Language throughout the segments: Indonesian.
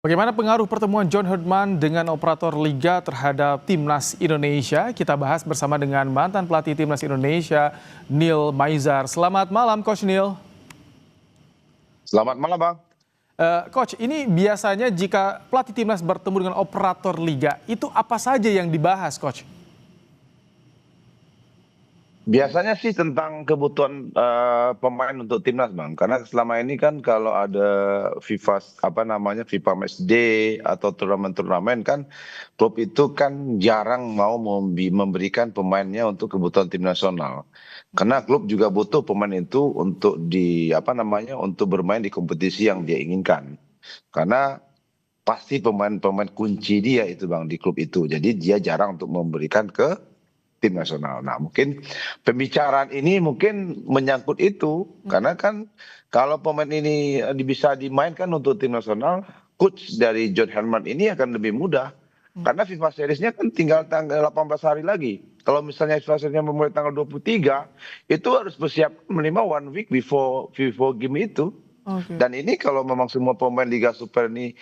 Bagaimana pengaruh pertemuan John Herdman dengan operator liga terhadap timnas Indonesia? Kita bahas bersama dengan mantan pelatih timnas Indonesia, Neil Maizar. Selamat malam, Coach Neil. Selamat malam, Bang. Coach, ini biasanya jika pelatih timnas bertemu dengan operator liga, itu apa saja yang dibahas, Coach? Biasanya sih tentang kebutuhan pemain untuk timnas, Bang. Karena selama ini kan kalau ada FIFA Match Day atau turnamen-turnamen kan klub itu kan jarang mau memberikan pemainnya untuk kebutuhan tim nasional. Karena klub juga butuh pemain itu untuk untuk bermain di kompetisi yang dia inginkan. Karena pasti pemain-pemain kunci dia itu, Bang, di klub itu. Jadi dia jarang untuk memberikan ke tim nasional. Nah, mungkin pembicaraan ini mungkin menyangkut itu karena kan kalau pemain ini bisa dimainkan untuk tim nasional, coach dari John Herdman ini akan lebih mudah. Karena FIFA Series-nya kan tinggal tanggal 18 hari lagi. Kalau misalnya FIFA Series-nya memulai tanggal 23, itu harus bersiap minimal 1 week before game itu. Oke. Dan ini kalau memang semua pemain Liga Super ini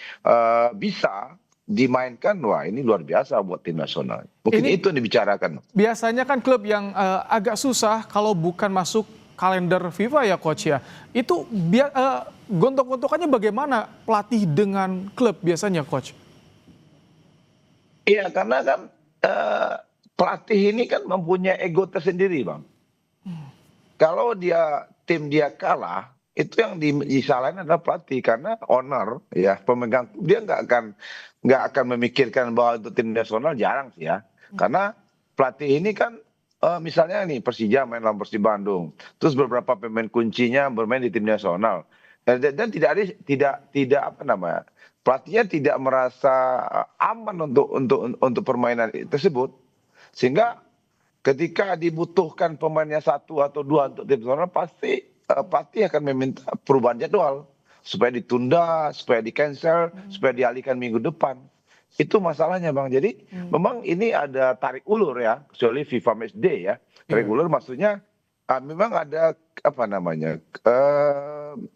bisa dimainkan, wah ini luar biasa buat tim nasional. Mungkin Ini itu yang dibicarakan. biasanya kan klub yang agak susah kalau bukan masuk kalender FIFA ya, Coach ya. Itu gontok-gontokannya bagaimana pelatih dengan klub biasanya, Coach? Iya, karena kan pelatih ini kan mempunyai ego tersendiri, Bang. Kalau tim dia kalah, itu yang disalahin adalah pelatih karena owner ya pemegang klub dia nggak akan memikirkan bahwa untuk tim nasional jarang sih ya. Karena pelatih ini kan misalnya nih Persija main lawan Persib Bandung, terus beberapa pemain kuncinya bermain di tim nasional. Dan tidak pelatihnya tidak merasa aman untuk permainan tersebut, sehingga ketika dibutuhkan pemainnya satu atau dua untuk tim nasional, pasti pelatih akan meminta perubahan jadwal supaya ditunda, supaya di cancel, supaya dialihkan minggu depan. Itu masalahnya, Bang. Jadi memang ini ada tarik ulur ya, kecuali FIFA Match Day ya. Tarik Iya. ulur maksudnya memang ada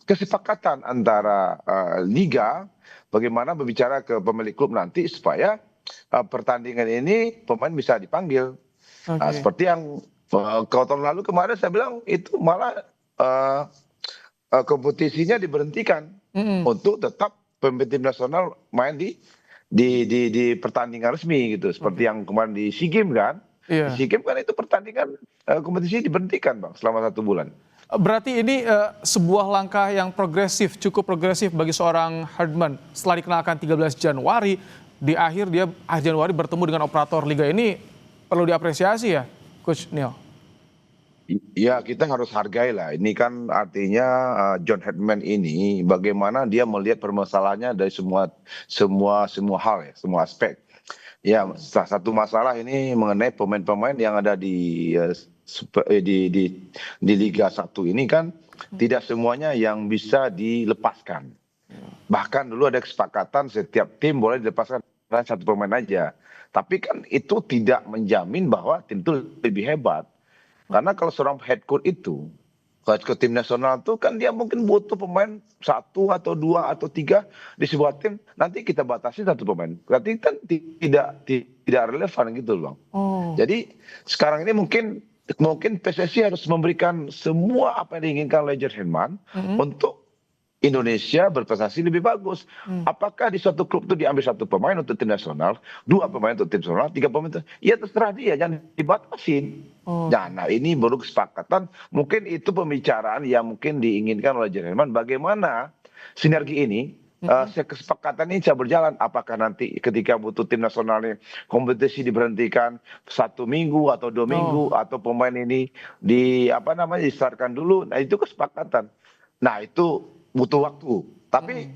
kesepakatan antara liga bagaimana berbicara ke pemilik klub nanti supaya pertandingan ini pemain bisa dipanggil. Nah, Oke. seperti yang kalau tahun lalu kemarin saya bilang itu malah eh, kompetisinya diberhentikan Mm-mm. untuk tetap pemain tim nasional main di pertandingan resmi gitu. Seperti Oke. yang kemarin di SEA Games kan. Di Iya. SEA Games kan itu pertandingan kompetisi diberhentikan, Bang, selama 1 bulan. Berarti ini sebuah langkah yang progresif, cukup progresif bagi seorang Herdman. Setelah dikenalkan 13 Januari, di akhir Januari bertemu dengan operator liga ini perlu diapresiasi ya, Coach Neil. Ya, kita harus hargai lah. Ini kan artinya John Herdman ini bagaimana dia melihat permasalahannya dari semua hal ya, semua aspek. Ya, salah satu masalah ini mengenai pemain-pemain yang ada di Liga 1 ini kan tidak semuanya yang bisa dilepaskan. Bahkan dulu ada kesepakatan setiap tim boleh dilepaskan satu pemain aja. Tapi kan itu tidak menjamin bahwa tim itu lebih hebat. Karena kalau seorang head coach itu, coach ke tim nasional itu kan dia mungkin butuh pemain satu atau dua atau tiga di sebuah tim. Nanti kita batasi satu pemain. Berarti kan tidak relevan gitu loh, Bang. Oh. Jadi sekarang ini mungkin PSSI harus memberikan semua apa yang diinginkan oleh John Herdman Mm-mm. untuk Indonesia berprestasi lebih bagus. Mm. Apakah di suatu klub itu diambil satu pemain untuk tim nasional, dua pemain untuk tim nasional, tiga pemain untuk... Ya terserah dia, jangan dibatasin. Oh. Nah, ini baru kesepakatan. Mungkin itu pembicaraan yang mungkin diinginkan oleh Jerman. Bagaimana sinergi ini, kesepakatan ini bisa berjalan. Apakah nanti ketika butuh tim nasionalnya kompetisi diberhentikan 1 minggu atau 2 minggu, Oh. atau pemain ini distartkan dulu. Nah, itu kesepakatan. Nah, itu butuh waktu. Tapi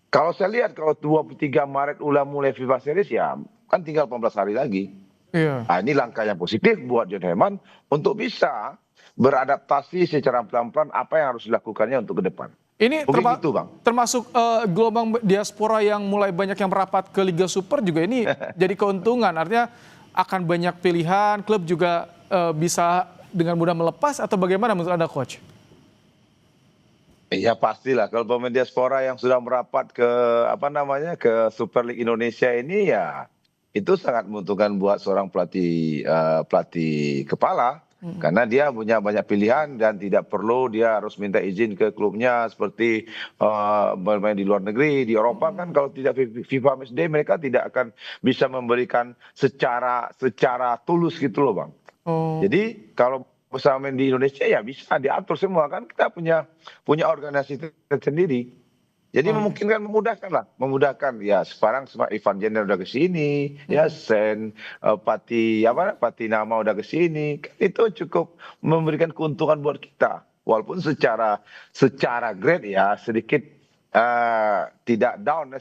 kalau saya lihat kalau 23 Maret udah mulai FIFA Series ya kan tinggal 18 hari lagi. Iya. Nah, ini langkah yang positif buat John Herdman untuk bisa beradaptasi secara pelan-pelan apa yang harus dilakukannya untuk ke depan. Ini Mungkin gitu, Bang. termasuk gelombang diaspora yang mulai banyak yang merapat ke Liga Super juga ini jadi keuntungan. Artinya akan banyak pilihan, klub juga bisa dengan mudah melepas atau bagaimana menurut Anda, Coach? Iya pastilah kalau pemain diaspora yang sudah merapat ke apa namanya ke Super League Indonesia ini ya itu sangat menguntungkan buat seorang pelatih kepala karena dia punya banyak pilihan dan tidak perlu dia harus minta izin ke klubnya seperti bermain di luar negeri di Eropa kan kalau tidak FIFA Matchday mereka tidak akan bisa memberikan secara tulus gitu loh Bang. Oh, Jadi kalau bersama main di Indonesia ya bisa diatur semua kan kita punya organisasi tersendiri. Jadi oke. memungkinkan memudahkan ya sekarang semua Ivan Jenner udah ke sini, ya Sen Pati Nama udah ke sini. Kan itu cukup memberikan keuntungan buat kita. Walaupun secara grade ya sedikit tidak down ya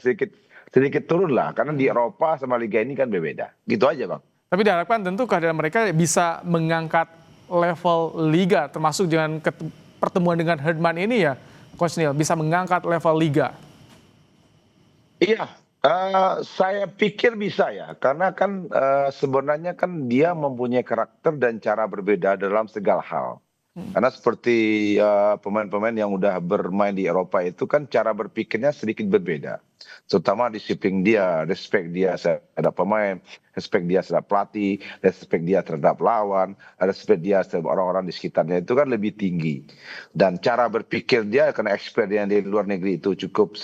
sedikit turun lah karena di Eropa sama liga ini kan berbeda. Gitu aja, Bang. Tapi diharapkan tentu kehadiran mereka bisa mengangkat level liga, termasuk dengan pertemuan dengan Herdman ini ya, Coach Neil, bisa mengangkat level liga. Iya, saya pikir bisa ya, karena kan sebenarnya kan dia mempunyai karakter dan cara berbeda dalam segala hal. Karena seperti pemain-pemain yang udah bermain di Eropa itu kan cara berpikirnya sedikit berbeda. Terutama disiplin dia, respect dia terhadap pemain, respect dia terhadap pelatih, respect dia terhadap lawan, respect dia terhadap orang-orang di sekitarnya itu kan lebih tinggi. Dan cara berpikir dia karena experience di luar negeri itu cukup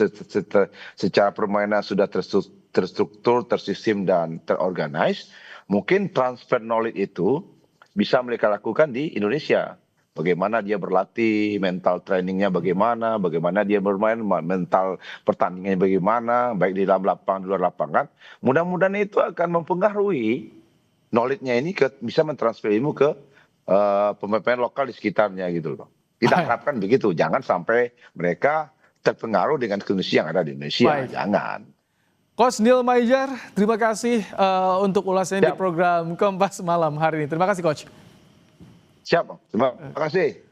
secara permainan sudah terstruktur, tersistem dan terorganize. Mungkin transfer knowledge itu bisa mereka lakukan di Indonesia. Bagaimana dia berlatih, mental trainingnya bagaimana dia bermain, mental pertandingannya bagaimana, baik di dalam lapangan, di luar lapangan. Mudah-mudahan itu akan mempengaruhi knowledge-nya ini bisa mentransfer ilmu ke pemain-pemain lokal di sekitarnya gitu loh. Kita harapkan begitu, jangan sampai mereka terpengaruh dengan kondisi yang ada di Indonesia, Baik. jangan. Coach Neil Maijar, terima kasih untuk ulasannya di Siap, program Kompas Malam hari ini. Terima kasih, Coach. siap, terima kasih.